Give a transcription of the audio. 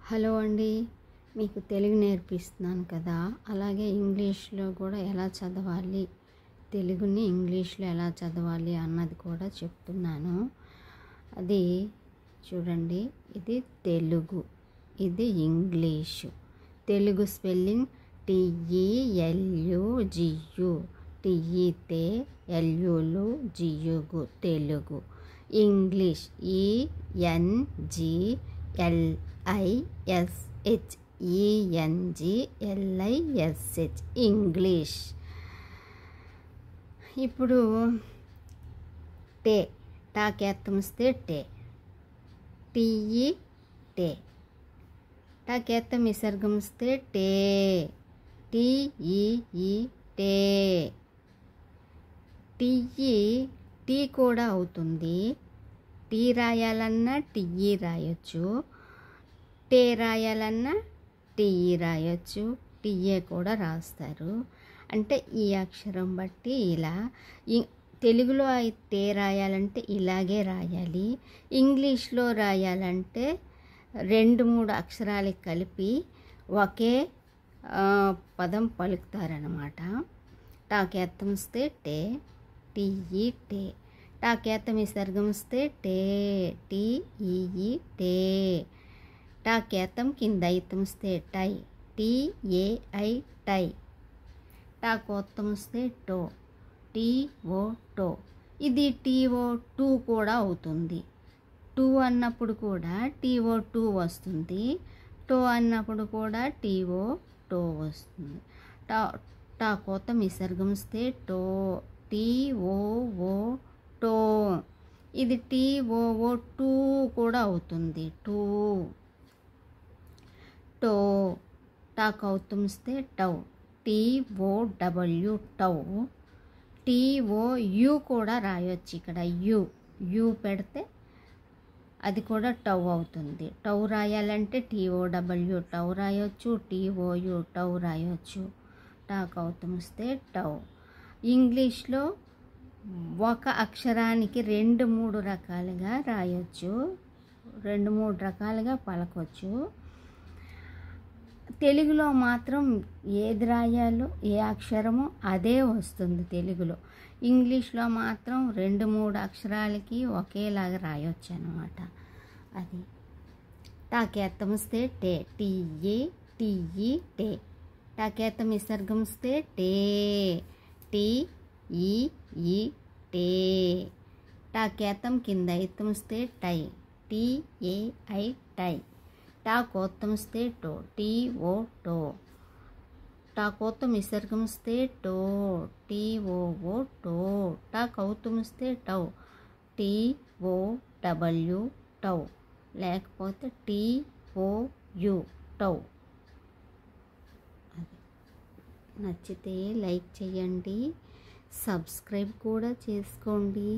Hello అండి, మీకు తెలుగు నేర్పిస్తున్నాను కదా, అలాగే ఇంగ్లీష్లో కూడా ఎలా చదవాలి, తెలుగుని ఇంగ్లీష్లో ఎలా చదవాలి అన్నది కూడా చెప్తున్నాను. అది చూడండి, ఇది తెలుగు, ఇది English. Telugu spelling TELUGU, TELUGU Telugu. English ENGLISH English. ఇప్పుడు టాకేత్తమిస్తే TE టే, టాకేత్తం విసర్గమిస్తే TEE టే. టీ కూడా అవుతుంది. టీ రాయాలన్నా TE రాయొచ్చు, టే రాయాలన్నా TE రాయొచ్చు, TE కూడా రాస్తారు. అంటే ఈ అక్షరం బట్టి ఇలా. తెలుగులో అయితే రాయాలంటే ఇలాగే రాయాలి, ఇంగ్లీష్లో రాయాలంటే 2-3 అక్షరాలకి కలిపి ఒకే పదం పలుకుతారనమాట. టాకేత్తమిస్తే TE టే, టాకేత్తం విసర్గమిస్తే TEE టే, టాకేత్తం కింద ఐత్తమిస్తే TAI టై, టాకోత్తమిస్తే TO టో. ఇది TO2 కూడా అవుతుంది. టూ అన్నప్పుడు కూడా TO2 వస్తుంది, టో అన్నప్పుడు కూడా TO వస్తుంది. టాకోత్తం విసర్గమిస్తే TOO టో. ఇది TOO2 కూడా అవుతుంది, టో. టాకౌత్తమిస్తే TOW టౌ. TOU కూడా రాయొచ్చు. ఇక్కడ యు పెడితే అది కూడా టౌ అవుతుంది. టౌ రాయాలంటే TOW టౌ రాయొచ్చు, TOU టౌ రాయొచ్చు. టాకౌత్తమిస్తే టౌ. ఇంగ్లీష్లో ఒక అక్షరానికి 2-3 రకాలుగా రాయొచ్చు, 2-3 రకాలుగా పలకొచ్చు. తెలుగులో మాత్రం ఏది రాయాలో ఏ అక్షరమో అదే వస్తుంది తెలుగులో. ఇంగ్లీష్లో మాత్రం 2-3 అక్షరాలకి ఒకేలాగా రాయొచ్చు అన్నమాట. అది టాకేత్తమిస్తే TEE టే, టాకేత్తం విసర్గమిస్తే TEE టే, టాకేత్తం కింద ఐత్తమిస్తే TAI టై, టాకోత్తమిస్తే TO టో, టాకోత్తం విసర్గమిస్తే TOO టో, టాకౌత్తమిస్తే TOW టౌ, లేకపోతే TOU టౌ. నచ్చితే లైక్ చేయండి, సబ్స్క్రైబ్ కూడా చేసుకోండి.